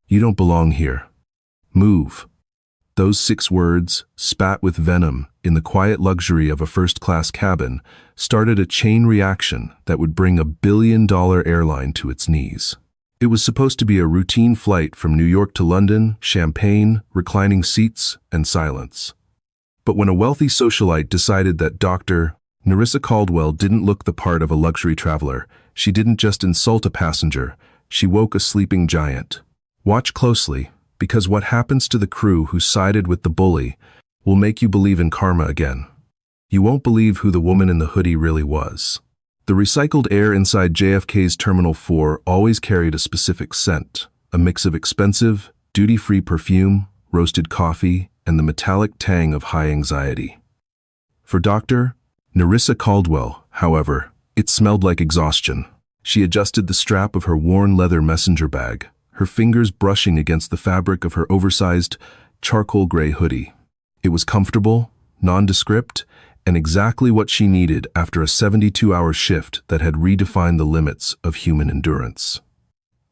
You don't belong here. Move." Those 6 words, spat with venom in the quiet luxury of a first-class cabin, started a chain reaction that would bring a billion-dollar airline to its knees. It was supposed to be a routine flight from New York to London, champagne, reclining seats, and silence. But when a wealthy socialite decided that Dr. Nerissa Caldwell didn't look the part of a luxury traveler, she didn't just insult a passenger, she woke a sleeping giant. Watch closely, because what happens to the crew who sided with the bully will make you believe in karma again. You won't believe who the woman in the hoodie really was. The recycled air inside JFK's Terminal 4 always carried a specific scent, a mix of expensive, duty-free perfume, roasted coffee, and the metallic tang of high anxiety. For Dr. Nerissa Caldwell, however, it smelled like exhaustion. She adjusted the strap of her worn leather messenger bag, her fingers brushing against the fabric of her oversized, charcoal gray hoodie. It was comfortable, nondescript, and exactly what she needed after a 72-hour shift that had redefined the limits of human endurance.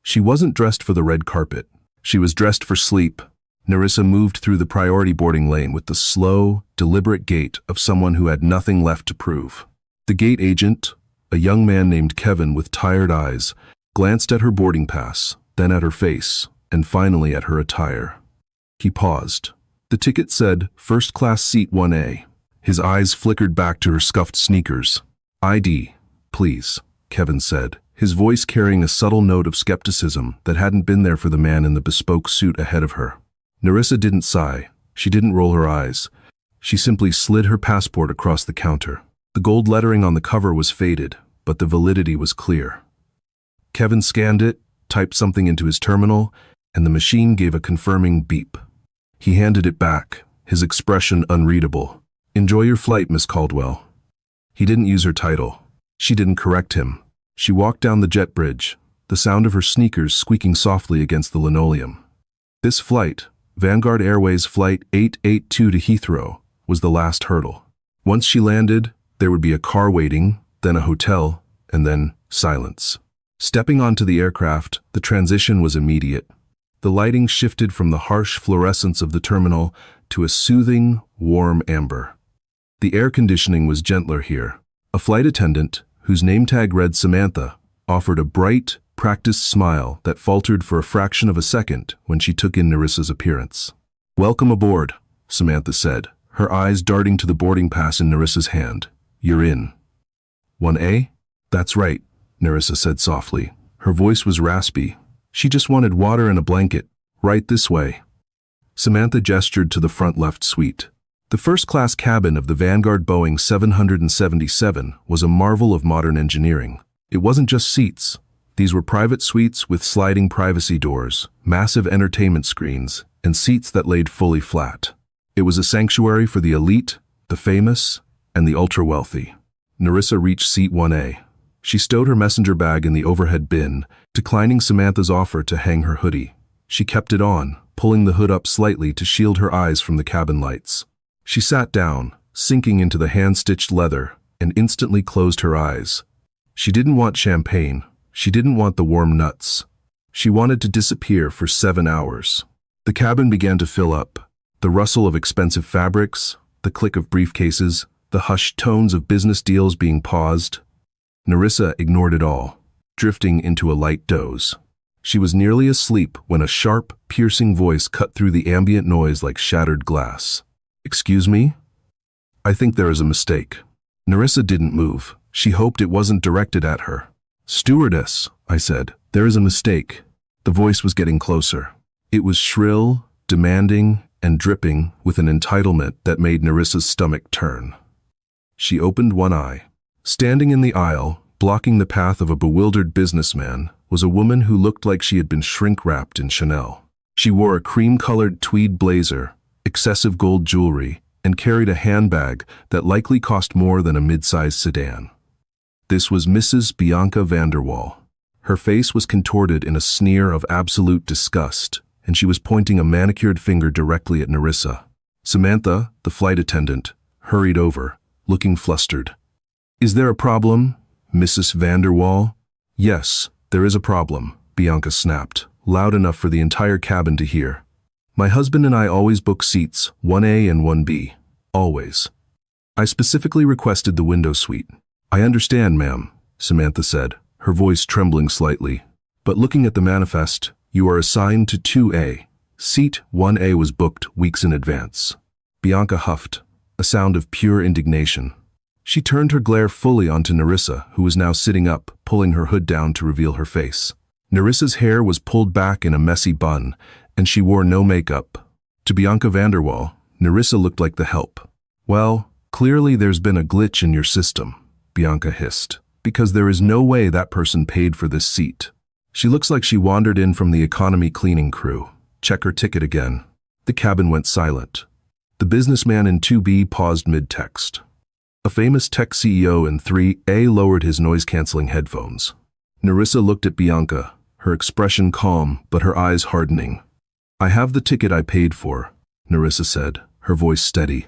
She wasn't dressed for the red carpet. She was dressed for sleep. Nerissa moved through the priority boarding lane with the slow, deliberate gait of someone who had nothing left to prove. The gate agent, a young man named Kevin with tired eyes, glanced at her boarding pass, then at her face, and finally at her attire. He paused. The ticket said, "First Class Seat 1A." His eyes flickered back to her scuffed sneakers. "ID, please," Kevin said, his voice carrying a subtle note of skepticism that hadn't been there for the man in the bespoke suit ahead of her. Nerissa didn't sigh. She didn't roll her eyes. She simply slid her passport across the counter. The gold lettering on the cover was faded, but the validity was clear. Kevin scanned it, typed something into his terminal, and the machine gave a confirming beep. He handed it back, his expression unreadable. "Enjoy your flight, Miss Caldwell." He didn't use her title. She didn't correct him. She walked down the jet bridge, the sound of her sneakers squeaking softly against the linoleum. This flight, Vanguard Airways Flight 882 to Heathrow, was the last hurdle. Once she landed, there would be a car waiting, then a hotel, and then silence. Stepping onto the aircraft, the transition was immediate. The lighting shifted from the harsh fluorescence of the terminal to a soothing, warm amber. The air conditioning was gentler here. A flight attendant, whose name tag read Samantha, offered a bright, practiced smile that faltered for a fraction of a second when she took in Nerissa's appearance. "Welcome aboard," Samantha said, her eyes darting to the boarding pass in Nerissa's hand. "You're in." "1A? That's right," Nerissa said softly. Her voice was raspy. She just wanted water and a blanket. "Right this way." Samantha gestured to the front left suite. The first-class cabin of the Vanguard Boeing 777 was a marvel of modern engineering. It wasn't just seats. These were private suites with sliding privacy doors, massive entertainment screens, and seats that laid fully flat. It was a sanctuary for the elite, the famous, and the ultra-wealthy. Nerissa reached seat 1A. She stowed her messenger bag in the overhead bin, declining Samantha's offer to hang her hoodie. She kept it on, pulling the hood up slightly to shield her eyes from the cabin lights. She sat down, sinking into the hand-stitched leather, and instantly closed her eyes. She didn't want champagne. She didn't want the warm nuts. She wanted to disappear for 7 hours. The cabin began to fill up. The rustle of expensive fabrics, the click of briefcases, the hushed tones of business deals being paused. Nerissa ignored it all, drifting into a light doze. She was nearly asleep when a sharp, piercing voice cut through the ambient noise like shattered glass. "Excuse me? I think there is a mistake." Nerissa didn't move. She hoped it wasn't directed at her. "Stewardess," I said, "there is a mistake." The voice was getting closer. It was shrill, demanding, and dripping with an entitlement that made Nerissa's stomach turn. She opened one eye. Standing in the aisle, blocking the path of a bewildered businessman, was a woman who looked like she had been shrink-wrapped in Chanel. She wore a cream-colored tweed blazer, excessive gold jewelry, and carried a handbag that likely cost more than a mid-sized sedan. This was Mrs. Bianca Vanderwall. Her face was contorted in a sneer of absolute disgust, and she was pointing a manicured finger directly at Nerissa. Samantha, the flight attendant, hurried over, looking flustered. "Is there a problem, Mrs. Vanderwall?" "Yes, there is a problem," Bianca snapped, loud enough for the entire cabin to hear. My husband and I always book seats 1A and 1B. Always. I specifically requested the window suite. I understand, ma'am, Samantha said, her voice trembling slightly. But looking at the manifest, you are assigned to 2A. Seat 1A was booked weeks in advance. Bianca huffed, a sound of pure indignation. She turned her glare fully onto Nerissa, who was now sitting up, pulling her hood down to reveal her face. Nerissa's hair was pulled back in a messy bun, and she wore no makeup. To Bianca Vanderwall, Nerissa looked like the help. Well, clearly there's been a glitch in your system, Bianca hissed, because there is no way that person paid for this seat. She looks like she wandered in from the economy cleaning crew. Check her ticket again. The cabin went silent. The businessman in 2B paused mid-text. A famous tech CEO in 3A lowered his noise-canceling headphones. Nerissa looked at Bianca, her expression calm but her eyes hardening. I have the ticket I paid for, Nerissa said, her voice steady.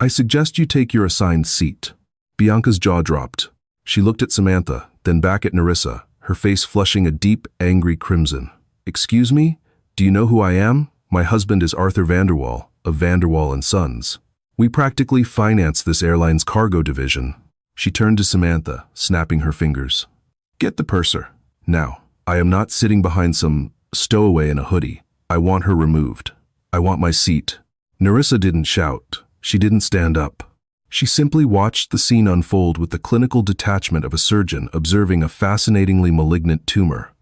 I suggest you take your assigned seat. Bianca's jaw dropped. She looked at Samantha, then back at Nerissa, her face flushing a deep, angry crimson. Excuse me? Do you know who I am? My husband is Arthur Vanderwall, of Vanderwall & Sons. We practically finance this airline's cargo division. She turned to Samantha, snapping her fingers. Get the purser. Now, I am not sitting behind some stowaway in a hoodie. I want her removed. I want my seat. Nerissa didn't shout. She didn't stand up. She simply watched the scene unfold with the clinical detachment of a surgeon observing a fascinatingly malignant tumor.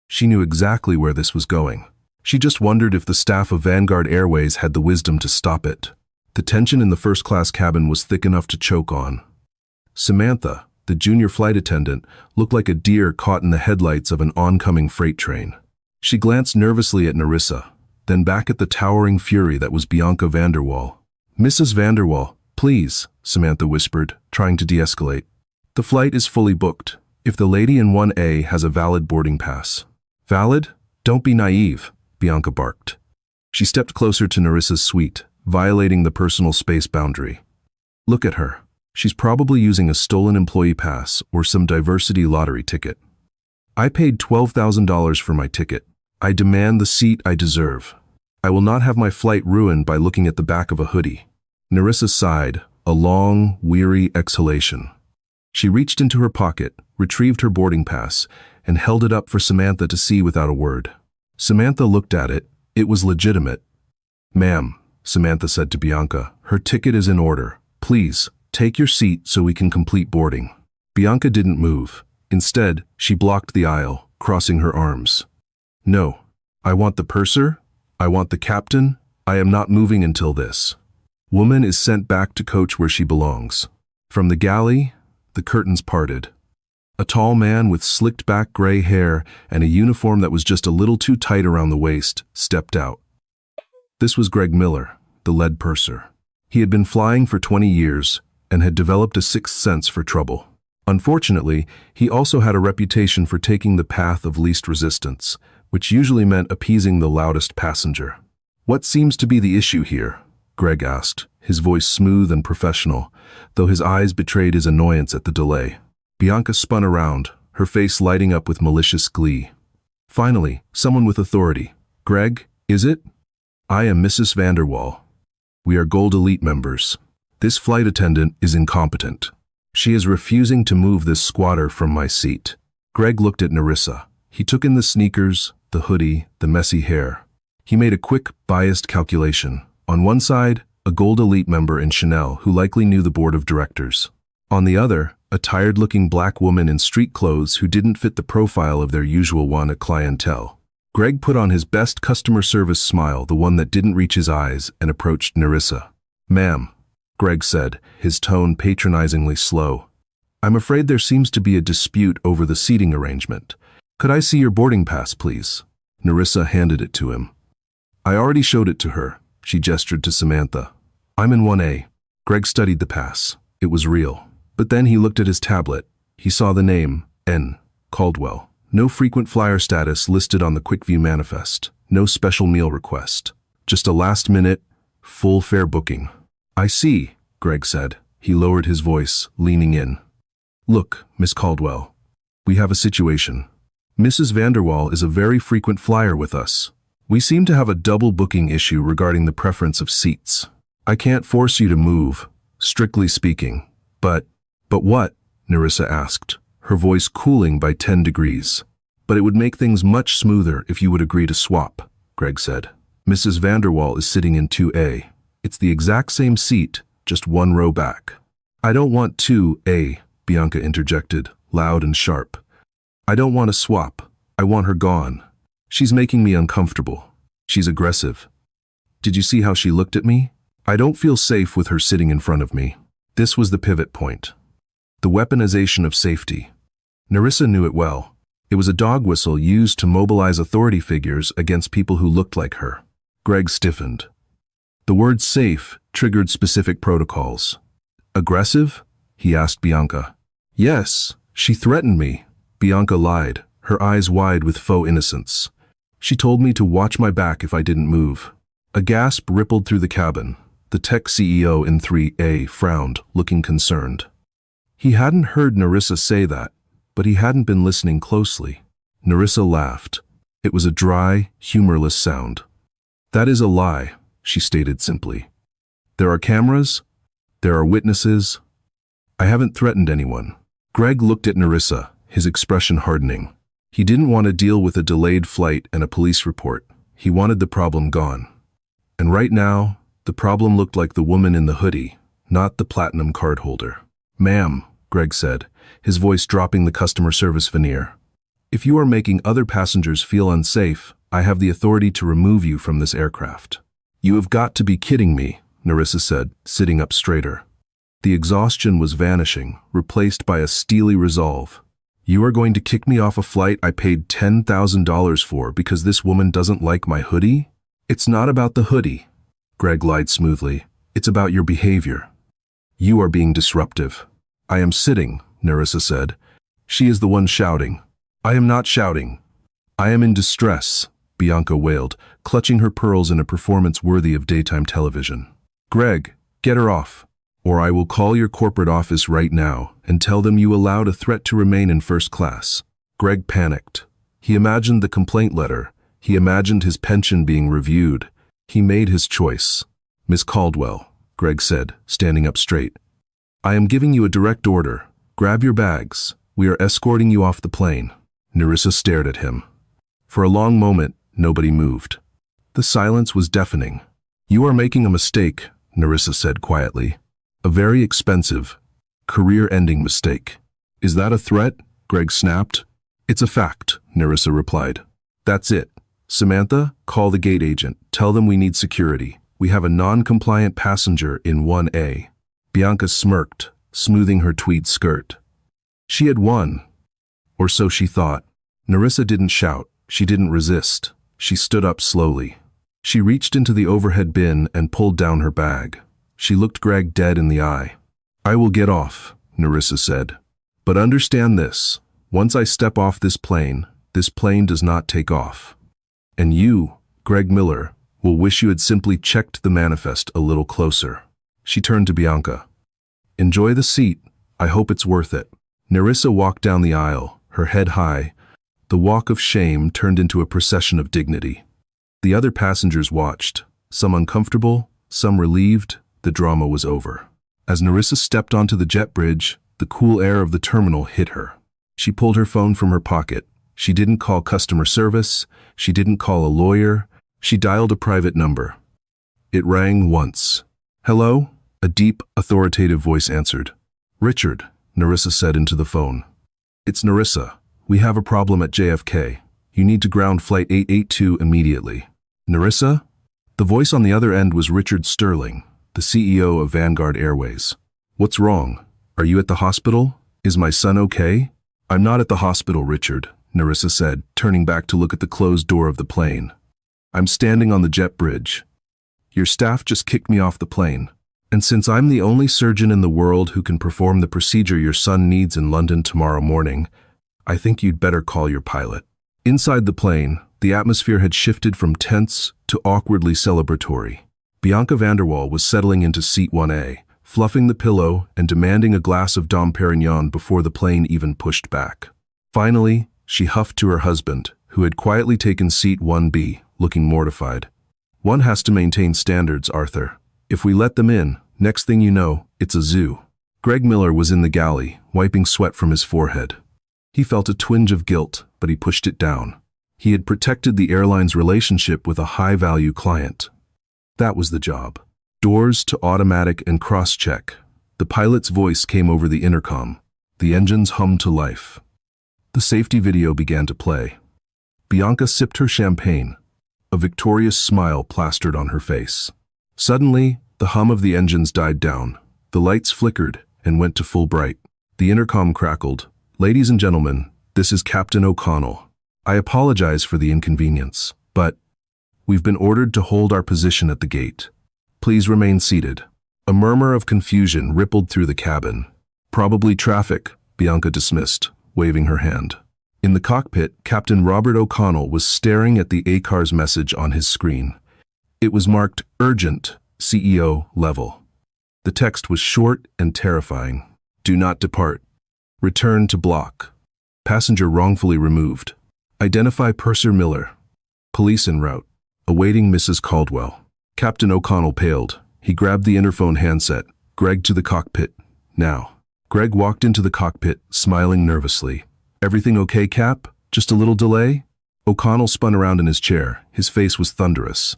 She knew exactly where this was going. She just wondered if the staff of Vanguard Airways had the wisdom to stop it. The tension in the first-class cabin was thick enough to choke on. Samantha, the junior flight attendant, looked like a deer caught in the headlights of an oncoming freight train. She glanced nervously at Nerissa, then back at the towering fury that was Bianca Vanderwall. Mrs. Vanderwall, please, Samantha whispered, trying to de-escalate. The flight is fully booked. If the lady in 1A has a valid boarding pass. Valid? Don't be naive, Bianca barked. She stepped closer to Nerissa's suite, violating the personal space boundary. Look at her. She's probably using a stolen employee pass or some diversity lottery ticket. I paid $12,000 for my ticket. I demand the seat I deserve. I will not have my flight ruined by looking at the back of a hoodie. Nerissa sighed, a long, weary exhalation. She reached into her pocket, retrieved her boarding pass, and held it up for Samantha to see without a word. Samantha looked at it. It was legitimate. Ma'am, Samantha said to Bianca, her ticket is in order. Please, take your seat so we can complete boarding. Bianca didn't move. Instead, she blocked the aisle, crossing her arms. No, I want the purser. I want the captain. I am not moving until this woman is sent back to coach where she belongs. From the galley, the curtains parted. A tall man with slicked back gray hair and a uniform that was just a little too tight around the waist stepped out. This was Greg Miller, the lead purser. He had been flying for 20 years and had developed a sixth sense for trouble. Unfortunately, he also had a reputation for taking the path of least resistance, which usually meant appeasing the loudest passenger. What seems to be the issue here? Greg asked, his voice smooth and professional, though his eyes betrayed his annoyance at the delay. Bianca spun around, her face lighting up with malicious glee. Finally, someone with authority. Greg, is it? I am Mrs. Vanderwall. We are Gold Elite members. This flight attendant is incompetent. She is refusing to move this squatter from my seat. Greg looked at Nerissa. He took in the sneakers, the hoodie, the messy hair. He made a quick, biased calculation. On one side, a Gold Elite member in Chanel who likely knew the board of directors. On the other, a tired-looking black woman in street clothes who didn't fit the profile of their usual one at clientele. Greg put on his best customer service smile, the one that didn't reach his eyes, and approached Nerissa. Ma'am, Greg said, his tone patronizingly slow. I'm afraid there seems to be a dispute over the seating arrangement. Could I see your boarding pass, please? Nerissa handed it to him. I already showed it to her. She gestured to Samantha. I'm in 1A. Greg studied the pass. It was real. But then he looked at his tablet. He saw the name, N. Caldwell. No frequent flyer status listed on the QuickView manifest. No special meal request. Just a last-minute, full fare booking. I see, Greg said. He lowered his voice, leaning in. Look, Miss Caldwell. We have a situation. Mrs. Vanderwall is a very frequent flyer with us. We seem to have a double booking issue regarding the preference of seats. I can't force you to move, strictly speaking. But what? Nerissa asked, her voice cooling by 10 degrees. But it would make things much smoother if you would agree to swap, Greg said. Mrs. Vanderwall is sitting in 2A. It's the exact same seat, just one row back. I don't want 2A, Bianca interjected, loud and sharp. I don't want to swap. I want her gone. She's making me uncomfortable. She's aggressive. Did you see how she looked at me? I don't feel safe with her sitting in front of me. This was the pivot point. The weaponization of safety. Nerissa knew it well. It was a dog whistle used to mobilize authority figures against people who looked like her. Greg stiffened. The word safe triggered specific protocols. Aggressive? He asked Bianca. Yes, she threatened me. Bianca lied, her eyes wide with faux innocence. She told me to watch my back if I didn't move. A gasp rippled through the cabin. The tech CEO in 3A frowned, looking concerned. He hadn't heard Nerissa say that, but he hadn't been listening closely. Nerissa laughed. It was a dry, humorless sound. That is a lie, she stated simply. There are cameras. There are witnesses. I haven't threatened anyone. Greg looked at Nerissa, his expression hardening. He didn't want to deal with a delayed flight and a police report. He wanted the problem gone. And right now, the problem looked like the woman in the hoodie, not the platinum card holder. Ma'am, Greg said, his voice dropping the customer service veneer. If you are making other passengers feel unsafe, I have the authority to remove you from this aircraft. You have got to be kidding me, Nerissa said, sitting up straighter. The exhaustion was vanishing, replaced by a steely resolve. You are going to kick me off a flight I paid $10,000 for because this woman doesn't like my hoodie? It's not about the hoodie, Greg lied smoothly. It's about your behavior. You are being disruptive. I am sitting, Nerissa said. She is the one shouting. I am not shouting. I am in distress, Bianca wailed, clutching her pearls in a performance worthy of daytime television. Greg, get her off, or I will call your corporate office right now and tell them you allowed a threat to remain in first class. Greg panicked. He imagined the complaint letter. He imagined his pension being reviewed. He made his choice. Miss Caldwell, Greg said, standing up straight. I am giving you a direct order. Grab your bags. We are escorting you off the plane. Nerissa stared at him. For a long moment, nobody moved. The silence was deafening. You are making a mistake, Nerissa said quietly. A very expensive, career-ending mistake. Is that a threat? Greg snapped. It's a fact, Nerissa replied. That's it. Samantha, call the gate agent. Tell them we need security. We have a non-compliant passenger in 1A. Bianca smirked, smoothing her tweed skirt. She had won. Or so she thought. Nerissa didn't shout. She didn't resist. She stood up slowly. She reached into the overhead bin and pulled down her bag. She looked Greg dead in the eye. I will get off, Nerissa said. But understand this. Once I step off this plane does not take off. And you, Greg Miller, will wish you had simply checked the manifest a little closer. She turned to Bianca. Enjoy the seat. I hope it's worth it. Nerissa walked down the aisle, her head high. The walk of shame turned into a procession of dignity. The other passengers watched, some uncomfortable, some relieved. The drama was over. As Nerissa stepped onto the jet bridge, the cool air of the terminal hit her. She pulled her phone from her pocket. She didn't call customer service. She didn't call a lawyer. She dialed a private number. It rang once. Hello? A deep, authoritative voice answered. Richard, Nerissa said into the phone. It's Nerissa. We have a problem at JFK. You need to ground flight 882 immediately. Nerissa? The voice on the other end was Richard Sterling, the CEO of Vanguard Airways. What's wrong? Are you at the hospital? Is my son okay? I'm not at the hospital, Richard, Nerissa said, turning back to look at the closed door of the plane. I'm standing on the jet bridge. Your staff just kicked me off the plane. And since I'm the only surgeon in the world who can perform the procedure your son needs in London tomorrow morning, I think you'd better call your pilot. Inside the plane, the atmosphere had shifted from tense to awkwardly celebratory. Bianca Vanderwall was settling into seat 1A, fluffing the pillow and demanding a glass of Dom Perignon before the plane even pushed back. Finally, She huffed to her husband, who had quietly taken seat 1B, looking mortified. One has to maintain standards, Arthur. If we let them in, next thing you know, it's a zoo. Greg Miller was in the galley, wiping sweat from his forehead. He felt a twinge of guilt, but he pushed it down. He had protected the airline's relationship with a high-value client. That was the job. Doors to automatic and cross-check. The pilot's voice came over the intercom. The engines hummed to life. The safety video began to play. Bianca sipped her champagne. A victorious smile plastered on her face. Suddenly, the hum of the engines died down. The lights flickered and went to full bright. The intercom crackled. "Ladies and gentlemen, this is Captain O'Connell. I apologize for the inconvenience, but we've been ordered to hold our position at the gate. Please remain seated." A murmur of confusion rippled through the cabin. "Probably traffic," Bianca dismissed, waving her hand. In the cockpit, Captain Robert O'Connell was staring at the ACARS message on his screen. It was marked Urgent, CEO Level. The text was short and terrifying. "Do not depart. Return to block. Passenger wrongfully removed. Identify Purser Miller. Police en route. Awaiting Mrs. Caldwell." Captain O'Connell paled. He grabbed the interphone handset. "Greg to the cockpit. Now." Greg walked into the cockpit, smiling nervously. "Everything okay, Cap? Just a little delay?" O'Connell spun around in his chair. His face was thunderous.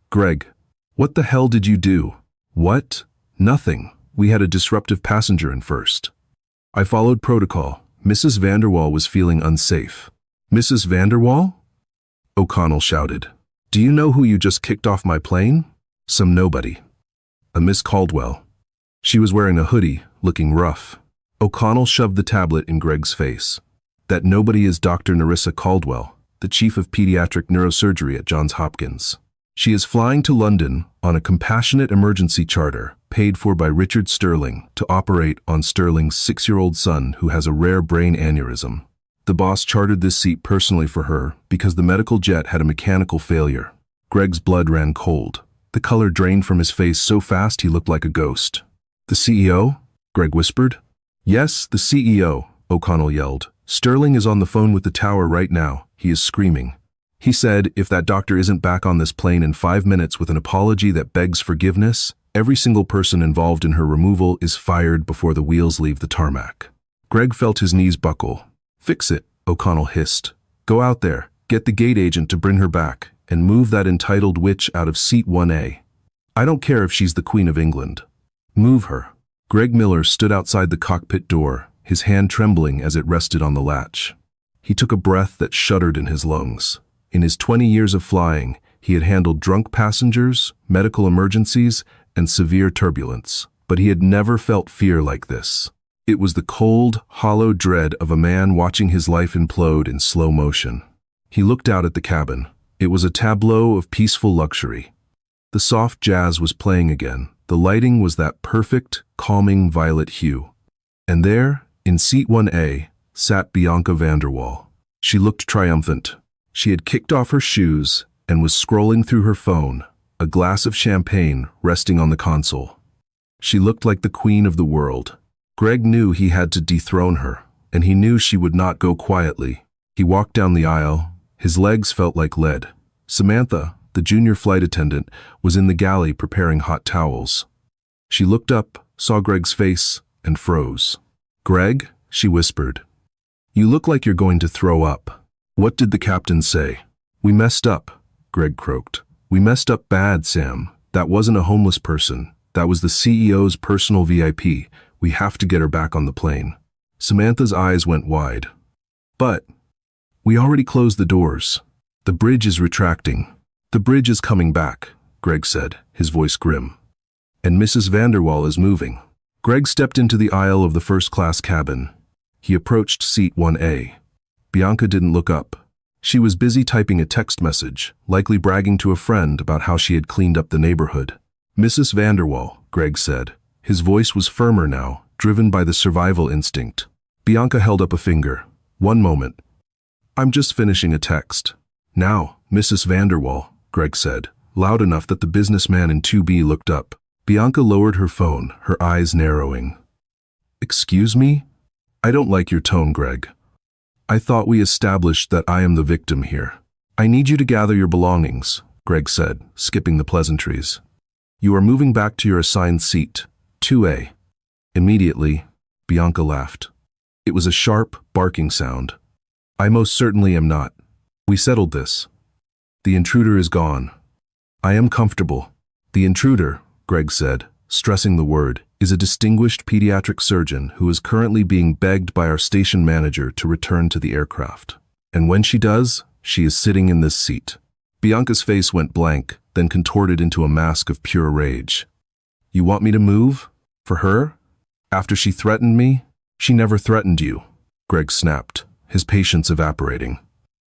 "Greg, what the hell did you do?" "What? Nothing. We had a disruptive passenger in first. I followed protocol. Mrs. Vanderwall was feeling unsafe." "Mrs. Vanderwall?" O'Connell shouted. "Do you know who you just kicked off my plane?" "Some nobody. A Miss Caldwell. She was wearing a hoodie, looking rough." O'Connell shoved the tablet in Greg's face. "That nobody is Dr. Nerissa Caldwell, the chief of pediatric neurosurgery at Johns Hopkins. She is flying to London on a compassionate emergency charter paid for by Richard Sterling to operate on Sterling's 6-year-old son who has a rare brain aneurysm. The boss chartered this seat personally for her because the medical jet had a mechanical failure." Greg's blood ran cold. The color drained from his face so fast he looked like a ghost. "The CEO?" Greg whispered. "Yes, the CEO," O'Connell yelled. "Sterling is on the phone with the tower right now. He is screaming. He said if that doctor isn't back on this plane in 5 minutes with an apology that begs forgiveness, every single person involved in her removal is fired before the wheels leave the tarmac." Greg felt his knees buckle. "Fix it," O'Connell hissed. "Go out there, get the gate agent to bring her back, and move that entitled witch out of seat 1A. I don't care if she's the Queen of England. Move her." Greg Miller stood outside the cockpit door, his hand trembling as it rested on the latch. He took a breath that shuddered in his lungs. In his 20 years of flying, he had handled drunk passengers, medical emergencies, and severe turbulence, but he had never felt fear like this. It was the cold, hollow dread of a man watching his life implode in slow motion. He looked out at the cabin. It was a tableau of peaceful luxury. The soft jazz was playing again. The lighting was that perfect, calming violet hue. And there, in seat 1A, sat Bianca Vanderwall. She looked triumphant. She had kicked off her shoes and was scrolling through her phone, a glass of champagne resting on the console. She looked like the queen of the world. Greg knew he had to dethrone her, and he knew she would not go quietly. He walked down the aisle. His legs felt like lead. Samantha, the junior flight attendant, was in the galley preparing hot towels. She looked up, saw Greg's face, and froze. "Greg," she whispered, "you look like you're going to throw up." "What did the captain say?" "We messed up," Greg croaked. "We messed up bad, Sam. That wasn't a homeless person. That was the CEO's personal VIP. We have to get her back on the plane." Samantha's eyes went wide. "But we already closed the doors. The bridge is retracting." "The bridge is coming back," Greg said, his voice grim. "And Mrs. Vanderwall is moving." Greg stepped into the aisle of the first-class cabin. He approached seat 1A. Bianca didn't look up. She was busy typing a text message, likely bragging to a friend about how she had cleaned up the neighborhood. "Mrs. Vanderwall," Greg said. His voice was firmer now, driven by the survival instinct. Bianca held up a finger. "One moment. I'm just finishing a text." "Now, Mrs. Vanderwall," Greg said, loud enough that the businessman in 2B looked up. Bianca lowered her phone, her eyes narrowing. "Excuse me? I don't like your tone, Greg." I thought we established that I am the victim here. I need you to gather your belongings, Greg said, skipping the pleasantries. You are moving back to your assigned seat, 2A. Immediately, Bianca laughed. It was a sharp, barking sound. I most certainly am not. We settled this. The intruder is gone. I am comfortable. The intruder, Greg said, stressing the word, is a distinguished pediatric surgeon who is currently being begged by our station manager to return to the aircraft. And when she does, she is sitting in this seat. Bianca's face went blank, then contorted into a mask of pure rage. You want me to move? For her? After she threatened me? She never threatened you, Greg snapped, his patience evaporating.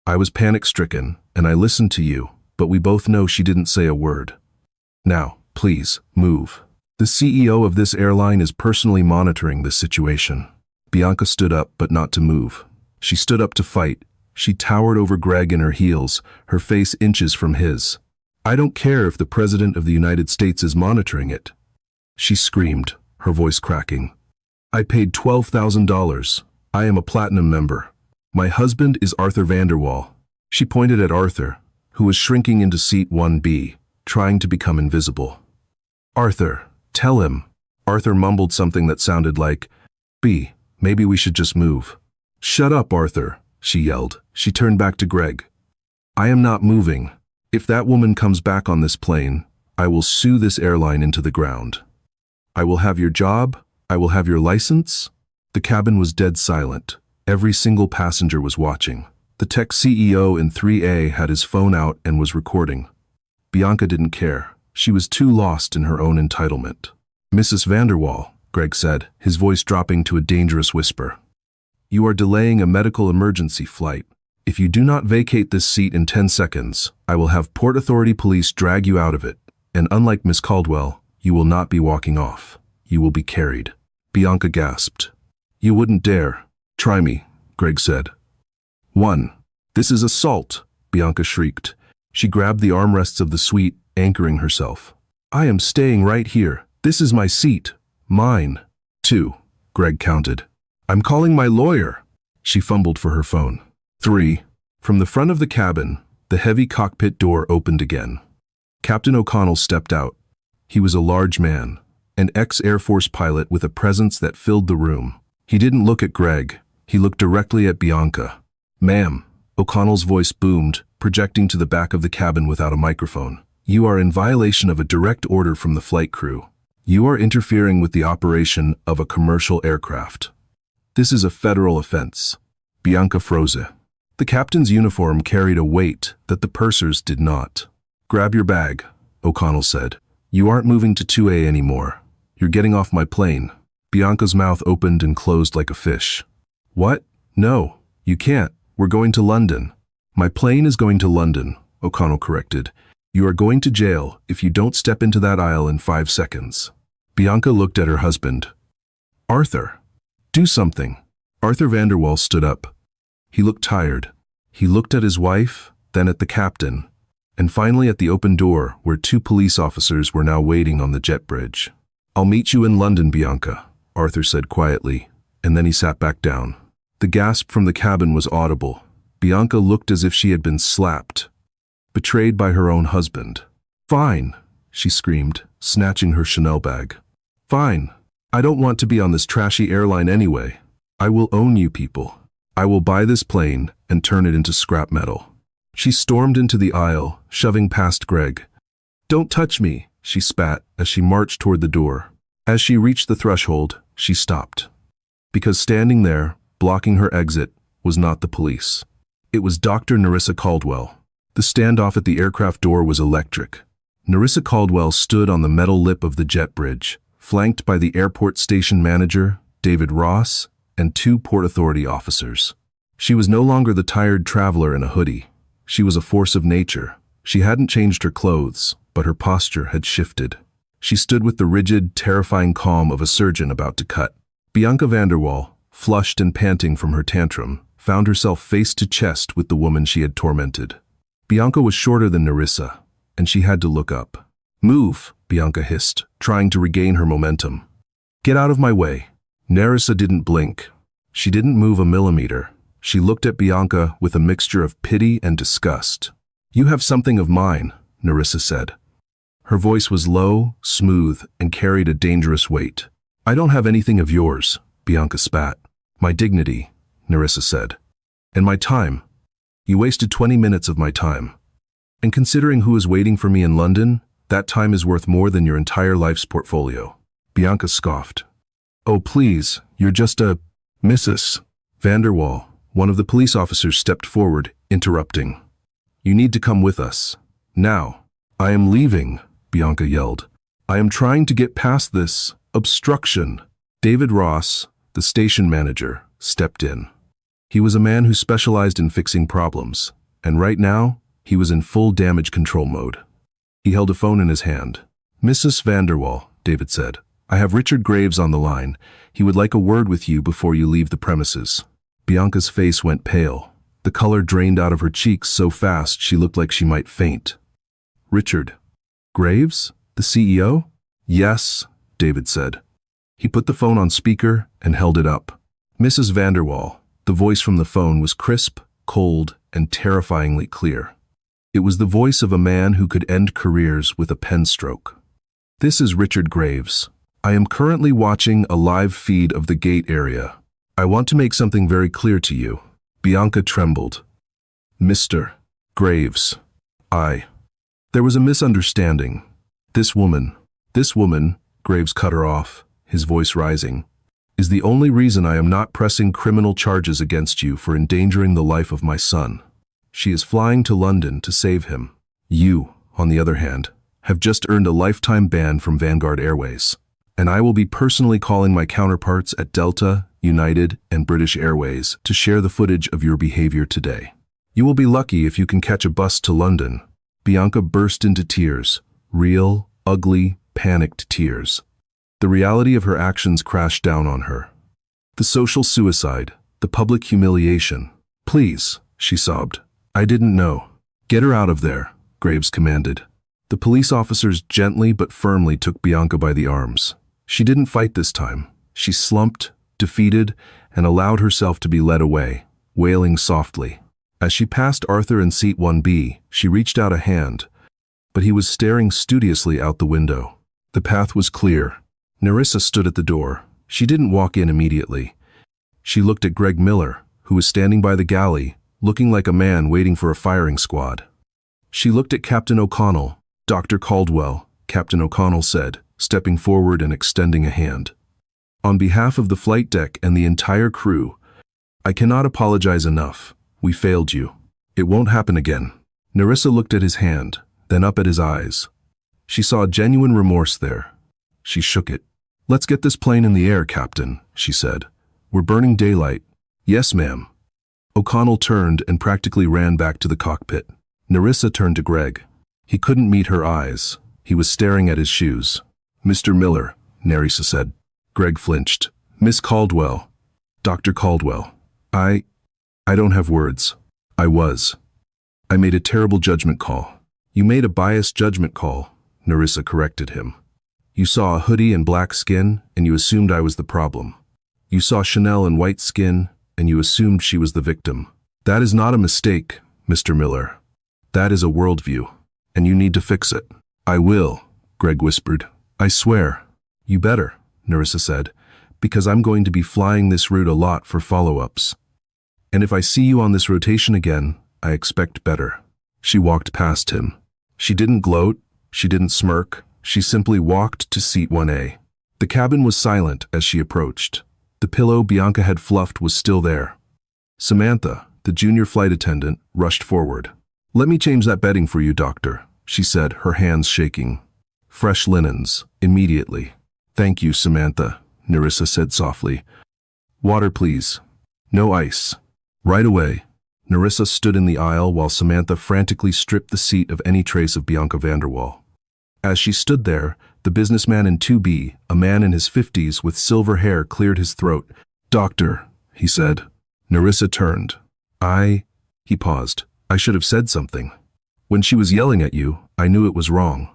I was panic-stricken, and I listened to you, but we both know she didn't say a word. Now, please, move. The CEO of this airline is personally monitoring this situation. Bianca stood up, but not to move. She stood up to fight. She towered over Greg in her heels, her face inches from his. I don't care if the President of the United States is monitoring it. She screamed, her voice cracking. I paid $12,000. I am a platinum member. My husband is Arthur Vanderwall. She pointed at Arthur, who was shrinking into seat 1B, trying to become invisible. Arthur, tell him. Arthur mumbled something that sounded like, B, maybe we should just move. Shut up, Arthur, she yelled. She turned back to Greg. I am not moving. If that woman comes back on this plane, I will sue this airline into the ground. I will have your job. I will have your license. The cabin was dead silent. Every single passenger was watching. The tech CEO in 3A had his phone out and was recording. Bianca didn't care. She was too lost in her own entitlement. Mrs. Vanderwall, Greg said, his voice dropping to a dangerous whisper. You are delaying a medical emergency flight. If you do not vacate this seat in 10 seconds, I will have Port Authority police drag you out of it, and unlike Miss Caldwell, you will not be walking off. You will be carried. Bianca gasped. You wouldn't dare. Try me, Greg said. 1. This is assault, Bianca shrieked. She grabbed the armrests of the suite, anchoring herself. I am staying right here. This is my seat. Mine. 2. Greg counted. I'm calling my lawyer. She fumbled for her phone. 3. From the front of the cabin, the heavy cockpit door opened again. Captain O'Connell stepped out. He was a large man, an ex-Air Force pilot with a presence that filled the room. He didn't look at Greg. He looked directly at Bianca. Ma'am, O'Connell's voice boomed, projecting to the back of the cabin without a microphone. You are in violation of a direct order from the flight crew. You are interfering with the operation of a commercial aircraft. This is a federal offense. Bianca froze. The captain's uniform carried a weight that the purser's did not. Grab your bag, O'Connell said. You aren't moving to 2A anymore. You're getting off my plane. Bianca's mouth opened and closed like a fish. What? No, you can't. We're going to London. My plane is going to London, O'Connell corrected. You are going to jail if you don't step into that aisle in 5 seconds. Bianca looked at her husband. Arthur, do something. Arthur Vanderwall stood up. He looked tired. He looked at his wife, then at the captain, and finally at the open door where 2 police officers were now waiting on the jet bridge. I'll meet you in London, Bianca, Arthur said quietly, and then he sat back down. The gasp from the cabin was audible. Bianca looked as if she had been slapped, betrayed by her own husband. Fine, she screamed, snatching her Chanel bag. Fine. I don't want to be on this trashy airline anyway. I will own you people. I will buy this plane and turn it into scrap metal. She stormed into the aisle, shoving past Greg. Don't touch me, she spat as she marched toward the door. As she reached the threshold, she stopped. Because standing there, blocking her exit, was not the police. It was Dr. Nerissa Caldwell. The standoff at the aircraft door was electric. Nerissa Caldwell stood on the metal lip of the jet bridge, flanked by the airport station manager, David Ross, and 2 Port Authority officers. She was no longer the tired traveler in a hoodie. She was a force of nature. She hadn't changed her clothes, but her posture had shifted. She stood with the rigid, terrifying calm of a surgeon about to cut. Bianca Vanderwall, flushed and panting from her tantrum, found herself face to chest with the woman she had tormented. Bianca was shorter than Nerissa, and she had to look up. Move, Bianca hissed, trying to regain her momentum. Get out of my way. Nerissa didn't blink. She didn't move a millimeter, She looked at Bianca with a mixture of pity and disgust. "You have something of mine," Nerissa said. Her voice was low, smooth, and carried a dangerous weight. "I don't have anything of yours," Bianca spat. "My dignity," Nerissa said. "And my time. You wasted 20 minutes of my time. And considering who is waiting for me in London, that time is worth more than your entire life's portfolio." Bianca scoffed. "Oh, please, you're just a..." "Mrs. Vanderwall," one of the police officers stepped forward, interrupting. "You need to come with us. Now." "I am leaving," Bianca yelled. "I am trying to get past this obstruction." David Ross, the station manager, stepped in. He was a man who specialized in fixing problems, and right now, he was in full damage control mode. He held a phone in his hand. "Mrs. Vanderwall," David said, "I have Richard Graves on the line. He would like a word with you before you leave the premises." Bianca's face went pale. The color drained out of her cheeks so fast she looked like she might faint. "Richard Graves? The CEO?" "Yes," David said. He put the phone on speaker and held it up. "Mrs. Vanderwall." The voice from the phone was crisp, cold, and terrifyingly clear. It was the voice of a man who could end careers with a pen stroke. "This is Richard Graves. I am currently watching a live feed of the gate area. I want to make something very clear to you." Bianca trembled. "Mr. Graves, There was a misunderstanding. This woman, Graves cut her off, his voice rising, "is the only reason I am not pressing criminal charges against you for endangering the life of my son. She is flying to London to save him. You, on the other hand, have just earned a lifetime ban from Vanguard Airways, and I will be personally calling my counterparts at Delta, United, and British Airways to share the footage of your behavior today. You will be lucky if you can catch a bus to London." Bianca burst into tears, real, ugly, panicked tears. The reality of her actions crashed down on her. The social suicide, the public humiliation. "Please," she sobbed. "I didn't know." "Get her out of there," Graves commanded. The police officers gently but firmly took Bianca by the arms. She didn't fight this time. She slumped, defeated, and allowed herself to be led away, wailing softly. As she passed Arthur in seat 1B, she reached out a hand, but he was staring studiously out the window. The path was clear. Nerissa stood at the door. She didn't walk in immediately. She looked at Greg Miller, who was standing by the galley, looking like a man waiting for a firing squad. She looked at Captain O'Connell. "Dr. Caldwell," Captain O'Connell said, stepping forward and extending a hand. "On behalf of the flight deck and the entire crew, I cannot apologize enough. We failed you. It won't happen again." Nerissa looked at his hand, then up at his eyes. She saw genuine remorse there. She shook it. "Let's get this plane in the air, Captain," she said. "We're burning daylight." "Yes, ma'am." O'Connell turned and practically ran back to the cockpit. Nerissa turned to Greg. He couldn't meet her eyes. He was staring at his shoes. "Mr. Miller," Nerissa said. Greg flinched. "Miss Caldwell. Dr. Caldwell. I don't have words. I made a terrible judgment call." "You made a biased judgment call," Nerissa corrected him. "You saw a hoodie and black skin, and you assumed I was the problem. You saw Chanel in white skin, and you assumed she was the victim. That is not a mistake, Mr. Miller. That is a worldview, and you need to fix it." "I will," Greg whispered. "I swear." "You better," Nerissa said, "because I'm going to be flying this route a lot for follow-ups. And if I see you on this rotation again, I expect better." She walked past him. She didn't gloat, she didn't smirk, she simply walked to seat 1A. The cabin was silent as she approached. The pillow Bianca had fluffed was still there. Samantha, the junior flight attendant, rushed forward. "Let me change that bedding for you, doctor," she said, her hands shaking. "Fresh linens, immediately." "Thank you, Samantha," Nerissa said softly. "Water, please. No ice." "Right away." Nerissa stood in the aisle while Samantha frantically stripped the seat of any trace of Bianca Vanderwall. As she stood there, the businessman in 2B, a man in his 50s with silver hair, cleared his throat. "Doctor," he said. Nerissa turned. He paused. "I should have said something. When she was yelling at you, I knew it was wrong.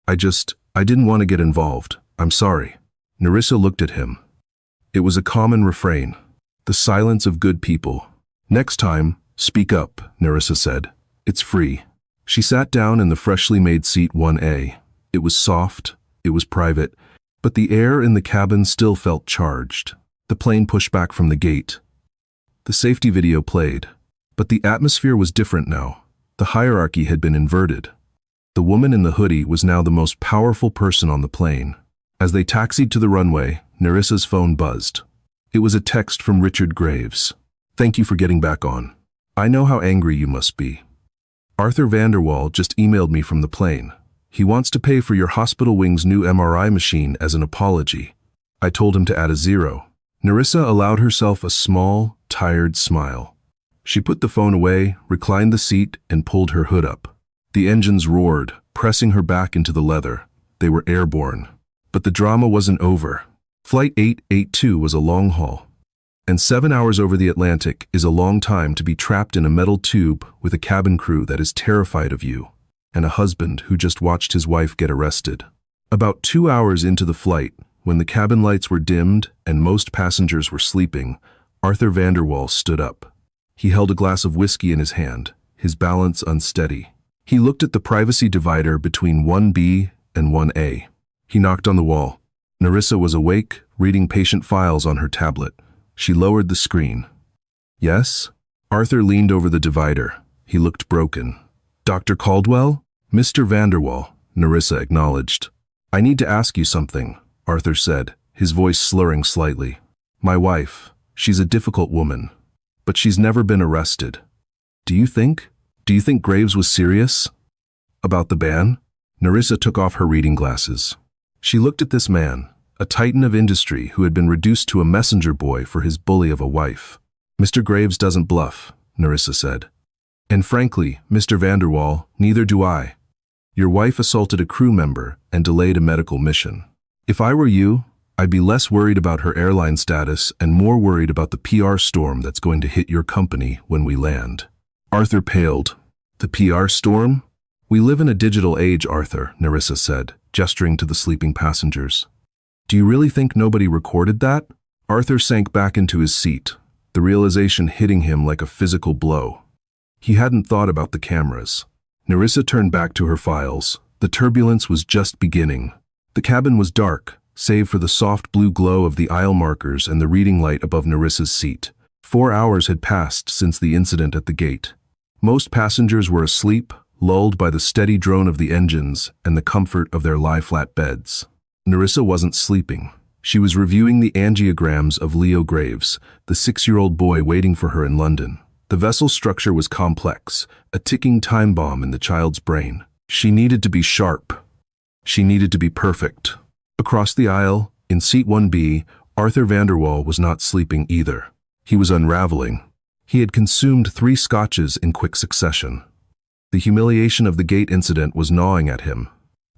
I didn't want to get involved. I'm sorry." Nerissa looked at him. It was a common refrain. The silence of good people. Next time, speak up, Nerissa said. It's free. She sat down in the freshly made seat 1A. It was soft, it was private, but the air in the cabin still felt charged. The plane pushed back from the gate. The safety video played, but the atmosphere was different now. The hierarchy had been inverted. The woman in the hoodie was now the most powerful person on the plane. As they taxied to the runway, Nerissa's phone buzzed. It was a text from Richard Graves. Thank you for getting back on. I know how angry you must be. Arthur Vanderwall just emailed me from the plane. He wants to pay for your hospital wing's new MRI machine as an apology. I told him to add a 0. Nerissa allowed herself a small, tired smile. She put the phone away, reclined the seat, and pulled her hood up. The engines roared, pressing her back into the leather. They were airborne. But the drama wasn't over. Flight 882 was a long haul. And 7 hours over the Atlantic is a long time to be trapped in a metal tube with a cabin crew that is terrified of you, and a husband who just watched his wife get arrested. About 2 hours into the flight, when the cabin lights were dimmed and most passengers were sleeping, Arthur Vanderwall stood up. He held a glass of whiskey in his hand, his balance unsteady. He looked at the privacy divider between 1B and 1A. He knocked on the wall. Nerissa was awake, reading patient files on her tablet. She lowered the screen. Yes? Arthur leaned over the divider. He looked broken. Dr. Caldwell? Mr. Vanderwall, Nerissa acknowledged. I need to ask you something, Arthur said, his voice slurring slightly. My wife, she's a difficult woman, but she's never been arrested. Do you think Graves was serious about the ban? Nerissa took off her reading glasses. She looked at this man, a titan of industry who had been reduced to a messenger boy for his bully of a wife. Mr. Graves doesn't bluff, Nerissa said. And frankly, Mr. Vanderwall, neither do I. Your wife assaulted a crew member and delayed a medical mission. If I were you, I'd be less worried about her airline status and more worried about the PR storm that's going to hit your company when we land. Arthur paled. The PR storm? We live in a digital age, Arthur, Nerissa said, gesturing to the sleeping passengers. Do you really think nobody recorded that? Arthur sank back into his seat, the realization hitting him like a physical blow. He hadn't thought about the cameras. Nerissa turned back to her files. The turbulence was just beginning. The cabin was dark, save for the soft blue glow of the aisle markers and the reading light above Nerissa's seat. 4 hours had passed since the incident at the gate. Most passengers were asleep, lulled by the steady drone of the engines and the comfort of their lie-flat beds. Nerissa wasn't sleeping. She was reviewing the angiograms of Leo Graves, the 6-year-old boy waiting for her in London. The vessel's structure was complex, a ticking time bomb in the child's brain. She needed to be sharp. She needed to be perfect. Across the aisle, in seat 1B, Arthur Vanderwall was not sleeping either. He was unraveling. He had consumed 3 scotches in quick succession. The humiliation of the gate incident was gnawing at him,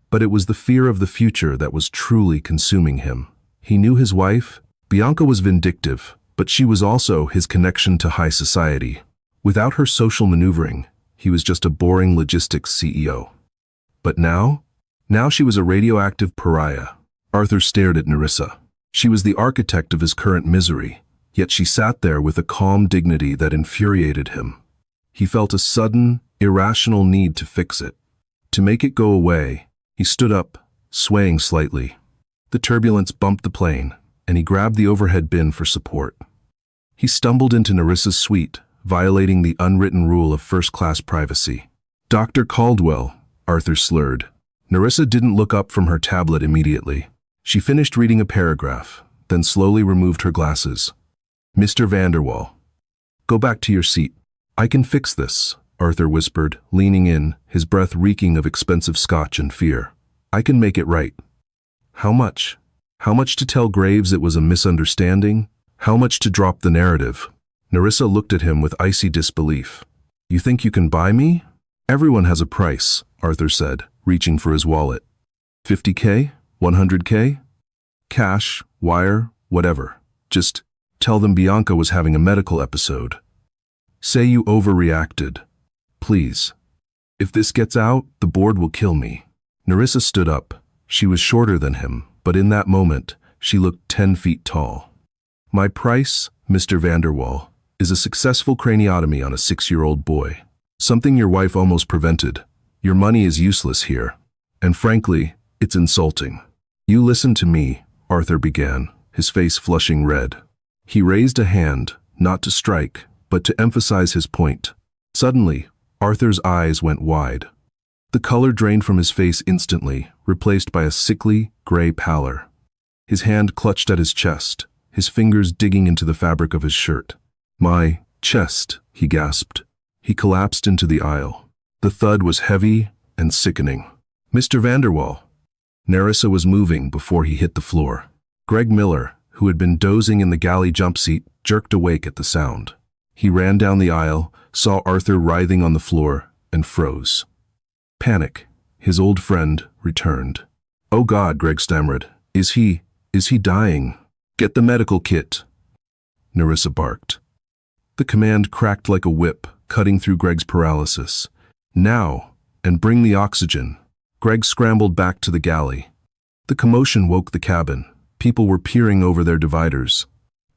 but it was the fear of the future that was truly consuming him. He knew his wife. Bianca was vindictive, but she was also his connection to high society. Without her social maneuvering, he was just a boring logistics CEO. But now she was a radioactive pariah. Arthur stared at Nerissa. She was the architect of his current misery, yet she sat there with a calm dignity that infuriated him. He felt a sudden, irrational need to fix it. To make it go away, he stood up, swaying slightly. The turbulence bumped the plane, and he grabbed the overhead bin for support. He stumbled into Nerissa's suite, violating the unwritten rule of first-class privacy. Dr. Caldwell, Arthur slurred. Nerissa didn't look up from her tablet immediately. She finished reading a paragraph, then slowly removed her glasses. Mr. Vanderwall, go back to your seat. I can fix this, Arthur whispered, leaning in, his breath reeking of expensive scotch and fear. I can make it right. How much? How much to tell Graves it was a misunderstanding? How much to drop the narrative? Nerissa looked at him with icy disbelief. You think you can buy me? Everyone has a price, Arthur said, reaching for his wallet. 50K? 100K? Cash, wire, whatever. Just tell them Bianca was having a medical episode. Say you overreacted. Please. If this gets out, the board will kill me. Nerissa stood up. She was shorter than him, but in that moment, she looked 10 feet tall. My price, Mr. Vanderwall, is a successful craniotomy on a 6-year-old boy. Something your wife almost prevented. Your money is useless here. And frankly, it's insulting. You listen to me, Arthur began, his face flushing red. He raised a hand, not to strike, but to emphasize his point. Suddenly, Arthur's eyes went wide. The color drained from his face instantly, replaced by a sickly, gray pallor. His hand clutched at his chest, his fingers digging into the fabric of his shirt. "My chest," he gasped. He collapsed into the aisle. The thud was heavy and sickening. "Mr. Vanderwall." Nerissa was moving before he hit the floor. Greg Miller, who had been dozing in the galley jump seat, jerked awake at the sound. He ran down the aisle, saw Arthur writhing on the floor, and froze. Panic, his old friend, returned. "Oh God," Greg stammered. Is he dying? Get the medical kit." Nerissa barked. The command cracked like a whip, cutting through Greg's paralysis. "Now, and bring the oxygen." Greg scrambled back to the galley. The commotion woke the cabin. People were peering over their dividers.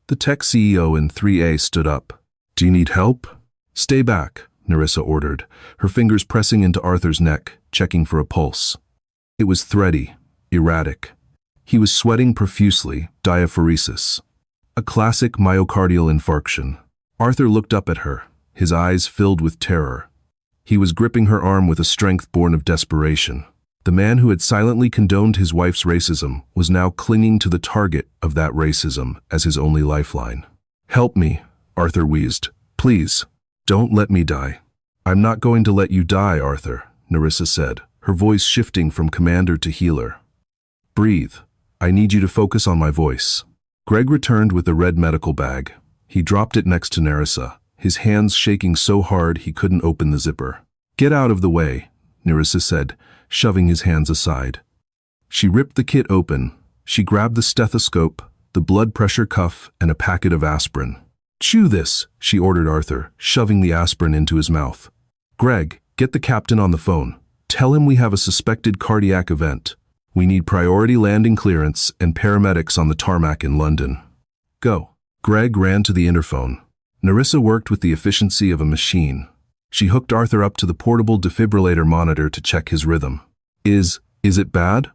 The tech CEO in 3A stood up. "Do you need help?" "Stay back," Nerissa ordered, her fingers pressing into Arthur's neck, checking for a pulse. It was thready, erratic. He was sweating profusely, diaphoresis. A classic myocardial infarction. Arthur looked up at her, his eyes filled with terror. He was gripping her arm with a strength born of desperation. The man who had silently condoned his wife's racism was now clinging to the target of that racism as his only lifeline. "Help me," Arthur wheezed. "Please, don't let me die." "I'm not going to let you die, Arthur," Nerissa said, her voice shifting from commander to healer. "Breathe. I need you to focus on my voice." Greg returned with the red medical bag. He dropped it next to Nerissa, his hands shaking so hard he couldn't open the zipper. "Get out of the way," Nerissa said, shoving his hands aside. She ripped the kit open. She grabbed the stethoscope, the blood pressure cuff, and a packet of aspirin. "Chew this," she ordered Arthur, shoving the aspirin into his mouth. "Greg, get the captain on the phone. Tell him we have a suspected cardiac event. We need priority landing clearance and paramedics on the tarmac in London. Go." Greg ran to the interphone. Nerissa worked with the efficiency of a machine. She hooked Arthur up to the portable defibrillator monitor to check his rhythm. Is it bad?"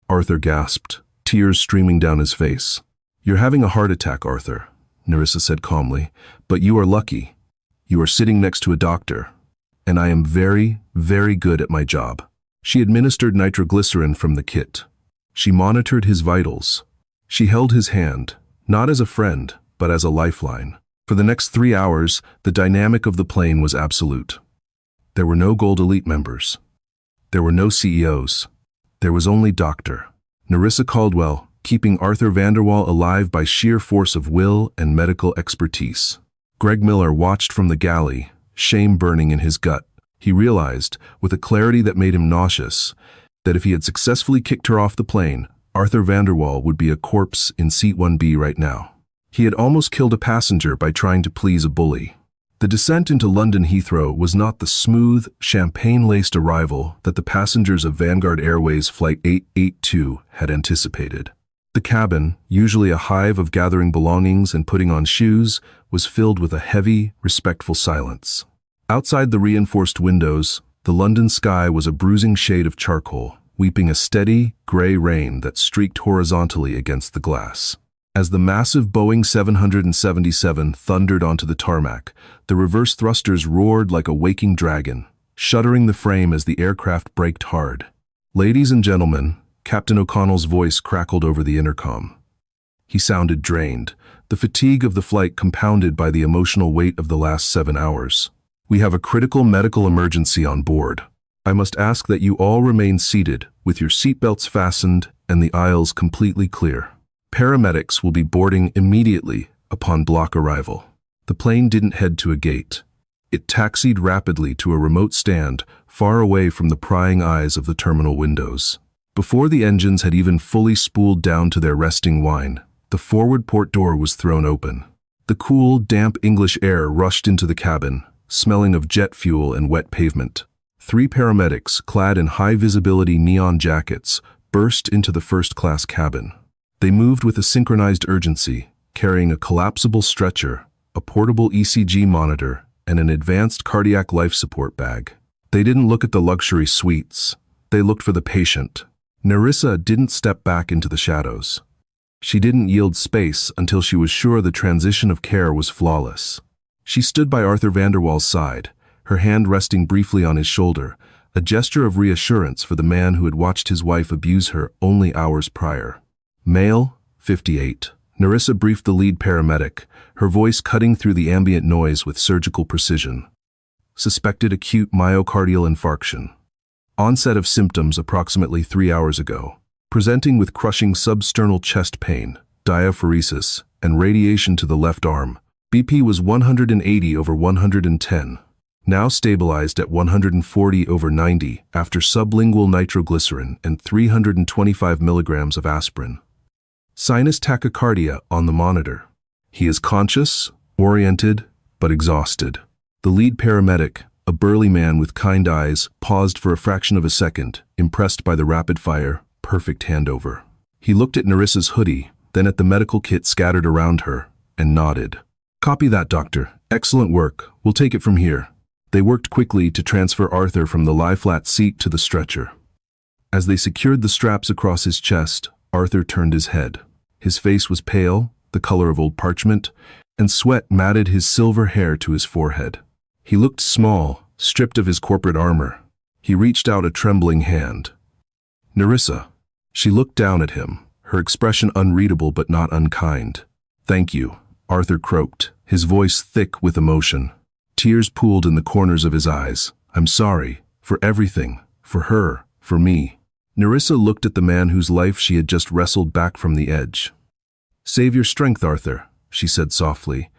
Arthur gasped, tears streaming down his face. "You're having a heart attack, Arthur," Nerissa said calmly, "but you are lucky. You are sitting next to a doctor, and I am very, very good at my job." She administered nitroglycerin from the kit. She monitored his vitals. She held his hand, not as a friend, but as a lifeline. For the next 3 hours, the dynamic of the plane was absolute. There were no Gold Elite members. There were no CEOs. There was only Dr. Nerissa Caldwell, keeping Arthur Vanderwall alive by sheer force of will and medical expertise. Greg Miller watched from the galley, shame burning in his gut. He realized, with a clarity that made him nauseous, that if he had successfully kicked her off the plane, Arthur Vanderwall would be a corpse in seat 1B right now. He had almost killed a passenger by trying to please a bully. The descent into London Heathrow was not the smooth, champagne-laced arrival that the passengers of Vanguard Airways Flight 882 had anticipated. The cabin, usually a hive of gathering belongings and putting on shoes, was filled with a heavy, respectful silence. Outside the reinforced windows, the London sky was a bruising shade of charcoal, weeping a steady, gray rain that streaked horizontally against the glass. As the massive Boeing 777 thundered onto the tarmac, the reverse thrusters roared like a waking dragon, shuddering the frame as the aircraft braked hard. "Ladies and gentlemen," Captain O'Connell's voice crackled over the intercom. He sounded drained, the fatigue of the flight compounded by the emotional weight of the last 7 hours. "We have a critical medical emergency on board. I must ask that you all remain seated, with your seatbelts fastened and the aisles completely clear. Paramedics will be boarding immediately upon block arrival." The plane didn't head to a gate. It taxied rapidly to a remote stand, far away from the prying eyes of the terminal windows. Before the engines had even fully spooled down to their resting whine, the forward port door was thrown open. The cool, damp English air rushed into the cabin, smelling of jet fuel and wet pavement. 3 paramedics, clad in high-visibility neon jackets, burst into the first-class cabin. They moved with a synchronized urgency, carrying a collapsible stretcher, a portable ECG monitor, and an advanced cardiac life support bag. They didn't look at the luxury suites. They looked for the patient. Nerissa didn't step back into the shadows. She didn't yield space until she was sure the transition of care was flawless. She stood by Arthur Vanderwall's side, her hand resting briefly on his shoulder, a gesture of reassurance for the man who had watched his wife abuse her only hours prior. Male, 58. Nerissa briefed the lead paramedic, her voice cutting through the ambient noise with surgical precision. Suspected acute myocardial infarction. Onset of symptoms approximately 3 hours ago. Presenting with crushing substernal chest pain, diaphoresis, and radiation to the left arm. BP was 180/110. Now stabilized at 140/90 after sublingual nitroglycerin and 325 milligrams of aspirin. Sinus tachycardia on the monitor. He is conscious, oriented, but exhausted. The lead paramedic, a burly man with kind eyes, paused for a fraction of a second, impressed by the rapid-fire, perfect handover. He looked at Nerissa's hoodie, then at the medical kit scattered around her, and nodded. "Copy that, doctor. Excellent work. We'll take it from here." They worked quickly to transfer Arthur from the lie-flat seat to the stretcher. As they secured the straps across his chest, Arthur turned his head. His face was pale, the color of old parchment, and sweat matted his silver hair to his forehead. He looked small, stripped of his corporate armor. He reached out a trembling hand. "Nerissa." She looked down at him, her expression unreadable but not unkind. "Thank you," Arthur croaked, his voice thick with emotion. Tears pooled in the corners of his eyes. "I'm sorry. For everything. For her. For me." Nerissa looked at the man whose life she had just wrestled back from the edge. "Save your strength, Arthur," she said softly.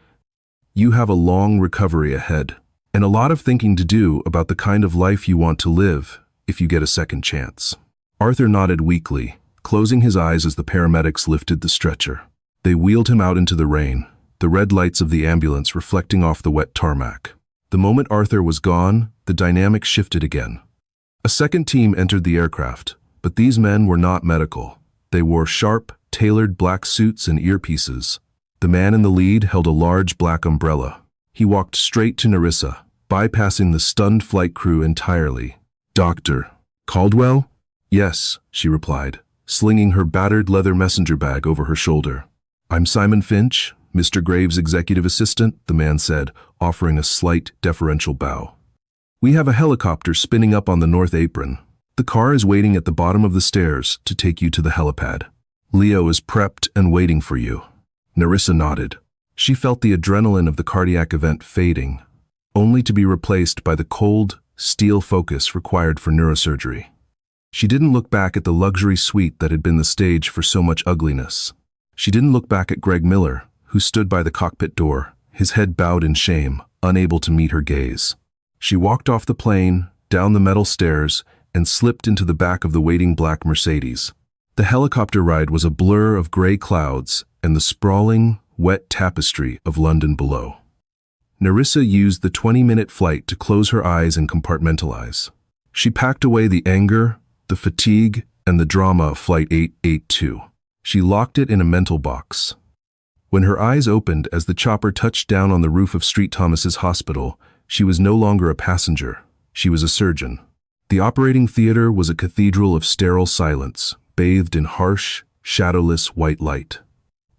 "You have a long recovery ahead, and a lot of thinking to do about the kind of life you want to live if you get a second chance." Arthur nodded weakly, closing his eyes as the paramedics lifted the stretcher. They wheeled him out into the rain, the red lights of the ambulance reflecting off the wet tarmac. The moment Arthur was gone, the dynamic shifted again. A second team entered the aircraft, but these men were not medical. They wore sharp, tailored black suits and earpieces. The man in the lead held a large black umbrella. He walked straight to Nerissa, bypassing the stunned flight crew entirely. "Dr. Caldwell?" "Yes," she replied, slinging her battered leather messenger bag over her shoulder. "I'm Simon Finch, Mr. Graves' executive assistant," the man said, offering a slight, deferential bow. "We have a helicopter spinning up on the north apron. The car is waiting at the bottom of the stairs to take you to the helipad. Leo is prepped and waiting for you." Nerissa nodded. She felt the adrenaline of the cardiac event fading, only to be replaced by the cold, steel focus required for neurosurgery. She didn't look back at the luxury suite that had been the stage for so much ugliness. She didn't look back at Greg Miller, who stood by the cockpit door, his head bowed in shame, unable to meet her gaze. She walked off the plane, down the metal stairs, and slipped into the back of the waiting black Mercedes. The helicopter ride was a blur of gray clouds and the sprawling, wet tapestry of London below. Nerissa used the 20-minute flight to close her eyes and compartmentalize. She packed away the anger, the fatigue, and the drama of Flight 882. She locked it in a mental box. When her eyes opened as the chopper touched down on the roof of St. Thomas's Hospital, she was no longer a passenger. She was a surgeon. The operating theater was a cathedral of sterile silence, bathed in harsh, shadowless white light.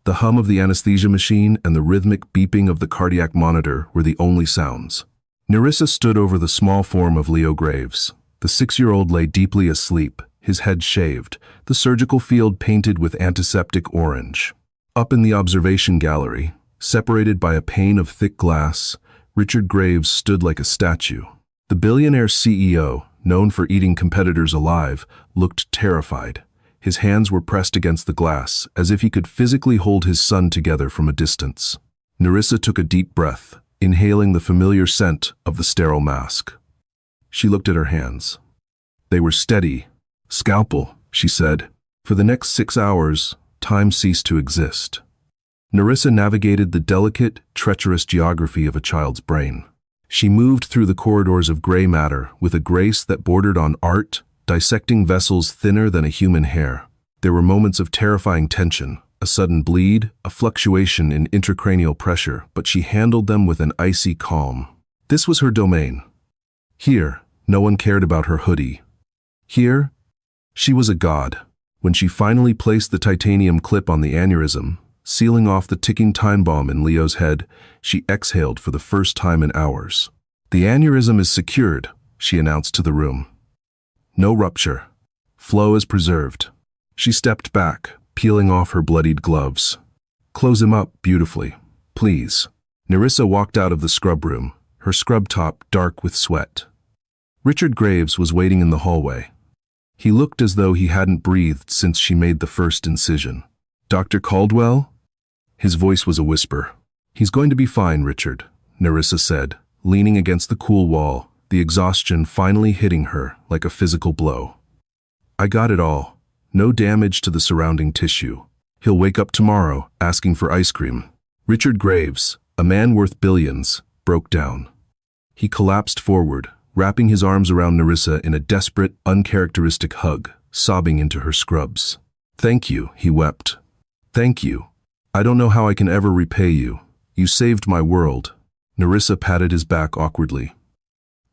The hum of the anesthesia machine and the rhythmic beeping of the cardiac monitor were the only sounds. Nerissa stood over the small form of Leo Graves. The 6-year-old lay deeply asleep, his head shaved, the surgical field painted with antiseptic orange. Up in the observation gallery, separated by a pane of thick glass, Richard Graves stood like a statue. The billionaire CEO, known for eating competitors alive, looked terrified. His hands were pressed against the glass, as if he could physically hold his son together from a distance. Nerissa took a deep breath, inhaling the familiar scent of the sterile mask. She looked at her hands. They were steady. "Scalpel," she said. For the next 6 hours, time ceased to exist. Nerissa navigated the delicate, treacherous geography of a child's brain. She moved through the corridors of gray matter with a grace that bordered on art, dissecting vessels thinner than a human hair. There were moments of terrifying tension, A sudden bleed, a fluctuation in intracranial pressure, but she handled them with an icy calm. This was her domain. Here, no one cared about her hoodie. Here, she was a god. When she finally placed the titanium clip on the aneurysm, sealing off the ticking time bomb in Leo's head, she exhaled for the first time in hours. "The aneurysm is secured," she announced to the room. "No rupture. Flow is preserved." She stepped back, peeling off her bloodied gloves. "Close him up beautifully, please." Nerissa walked out of the scrub room, her scrub top dark with sweat. Richard Graves was waiting in the hallway. He looked as though he hadn't breathed since she made the first incision. "Dr. Caldwell?" His voice was a whisper. "He's going to be fine, Richard," Nerissa said, leaning against the cool wall, the exhaustion finally hitting her like a physical blow. "I got it all. No damage to the surrounding tissue. He'll wake up tomorrow, asking for ice cream." Richard Graves, a man worth billions, broke down. He collapsed forward, wrapping his arms around Nerissa in a desperate, uncharacteristic hug, sobbing into her scrubs. "Thank you," he wept. "Thank you. I don't know how I can ever repay you. You saved my world." Nerissa patted his back awkwardly.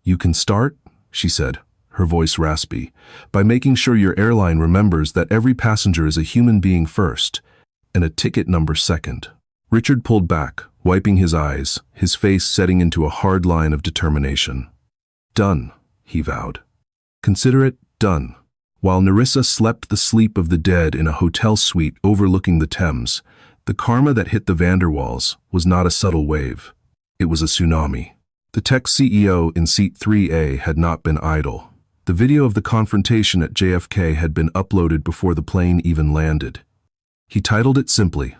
"You can start," she said, her voice raspy, "by making sure your airline remembers that every passenger is a human being first, and a ticket number second." Richard pulled back, wiping his eyes, his face setting into a hard line of determination. "Done," he vowed. "Consider it done." While Nerissa slept the sleep of the dead in a hotel suite overlooking the Thames, the karma that hit the Vanderwalls was not a subtle wave. It was a tsunami. The tech CEO in seat 3A had not been idle. The video of the confrontation at JFK had been uploaded before the plane even landed. He titled it simply,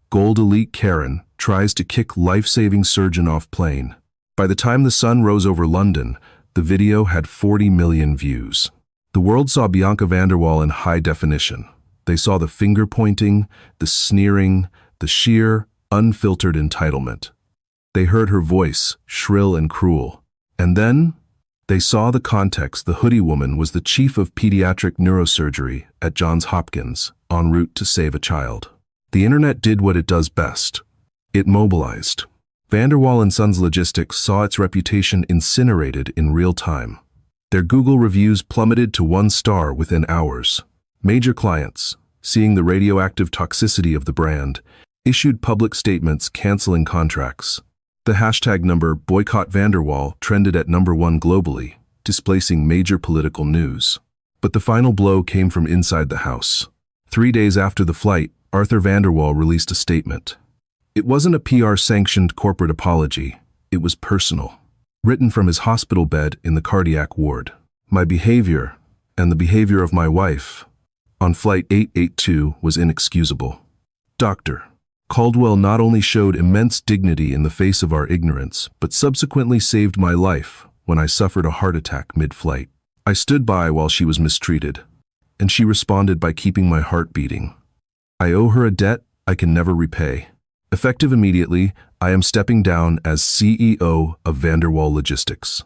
"Gold Elite Karen Tries to Kick Life-Saving Surgeon Off Plane." By the time the sun rose over London, the video had 40 million views. The world saw Bianca Vanderwall in high definition. They saw the finger-pointing, the sneering, the sheer, unfiltered entitlement. They heard her voice, shrill and cruel. And then, they saw the context. The hoodie woman was the chief of pediatric neurosurgery at Johns Hopkins, en route to save a child. The internet did what it does best. It mobilized. Vanderwall and Sons Logistics saw its reputation incinerated in real time. Their Google reviews plummeted to 1 star within hours. Major clients, seeing the radioactive toxicity of the brand, issued public statements canceling contracts. The hashtag number Boycott Vanderwall trended at #1 globally, displacing major political news. But the final blow came from inside the house. 3 days after the flight, Arthur Vanderwall released a statement. It wasn't a PR-sanctioned corporate apology. It was personal. Written from his hospital bed in the cardiac ward. "My behavior, and the behavior of my wife, on Flight 882 was inexcusable. Dr. Caldwell not only showed immense dignity in the face of our ignorance, but subsequently saved my life when I suffered a heart attack mid-flight. I stood by while she was mistreated, and she responded by keeping my heart beating. I owe her a debt I can never repay. Effective immediately, I am stepping down as CEO of Vanderwall Logistics.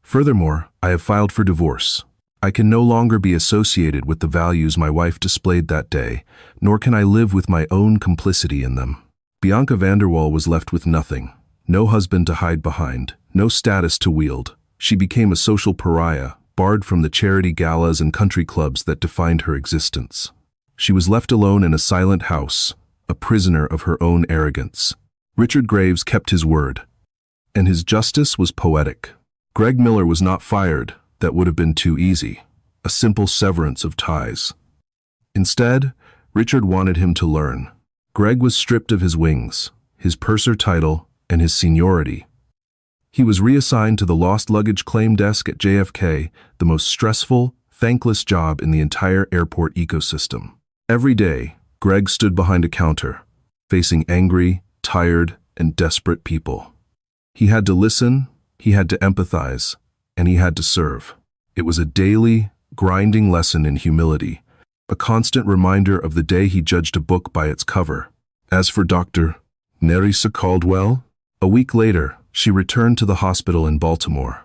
Furthermore, I have filed for divorce. I can no longer be associated with the values my wife displayed that day, nor can I live with my own complicity in them." Bianca Vanderwall was left with nothing. No husband to hide behind, no status to wield. She became a social pariah, barred from the charity galas and country clubs that defined her existence. She was left alone in a silent house, a prisoner of her own arrogance. Richard Graves kept his word, and his justice was poetic. Greg Miller was not fired. That would have been too easy, a simple severance of ties. Instead, Richard wanted him to learn. Greg was stripped of his wings, his purser title, and his seniority. He was reassigned to the lost luggage claim desk at JFK, the most stressful, thankless job in the entire airport ecosystem. Every day, Greg stood behind a counter, facing angry, tired, and desperate people. He had to listen, he had to empathize, and he had to serve. It was a daily, grinding lesson in humility, a constant reminder of the day he judged a book by its cover. As for Dr. Nerissa Caldwell, a week later, she returned to the hospital in Baltimore.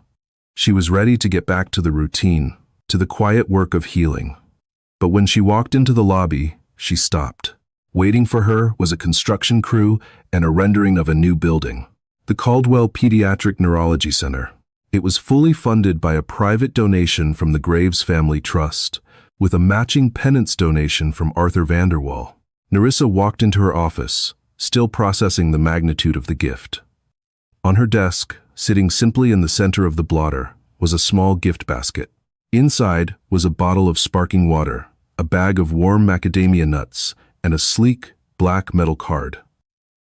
She was ready to get back to the routine, to the quiet work of healing. But when she walked into the lobby, she stopped. Waiting for her was a construction crew and a rendering of a new building. The Caldwell Pediatric Neurology Center. It was fully funded by a private donation from the Graves Family Trust, with a matching penance donation from Arthur Vanderwall. Nerissa walked into her office, still processing the magnitude of the gift. On her desk, sitting simply in the center of the blotter, was a small gift basket. Inside was a bottle of sparkling water, a bag of warm macadamia nuts, and a sleek, black metal card.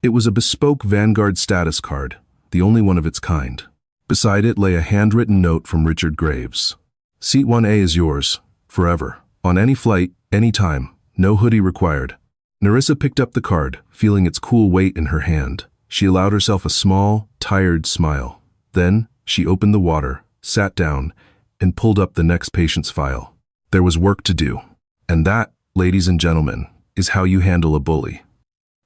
It was a bespoke Vanguard status card, the only one of its kind. Beside it lay a handwritten note from Richard Graves. Seat 1A is yours, forever. On any flight, any time, no hoodie required. Nerissa picked up the card, feeling its cool weight in her hand. She allowed herself a small, tired smile. Then, she opened the water, sat down, and pulled up the next patient's file. There was work to do. And that, ladies and gentlemen, is how you handle a bully.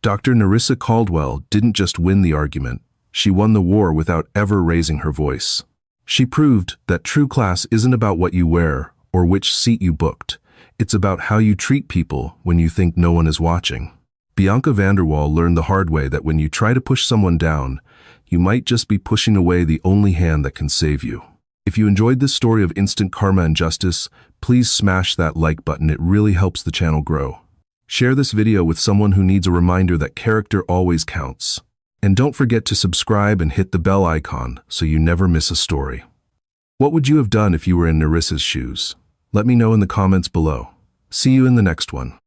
Dr. Nerissa Caldwell didn't just win the argument. She won the war without ever raising her voice. She proved that true class isn't about what you wear or which seat you booked. It's about how you treat people when you think no one is watching. Bianca Vanderwall learned the hard way that when you try to push someone down, you might just be pushing away the only hand that can save you. If you enjoyed this story of instant karma and justice, please smash that like button. It really helps the channel grow. Share this video with someone who needs a reminder that character always counts. And don't forget to subscribe and hit the bell icon so you never miss a story. What would you have done if you were in Nerissa's shoes? Let me know in the comments below. See you in the next one.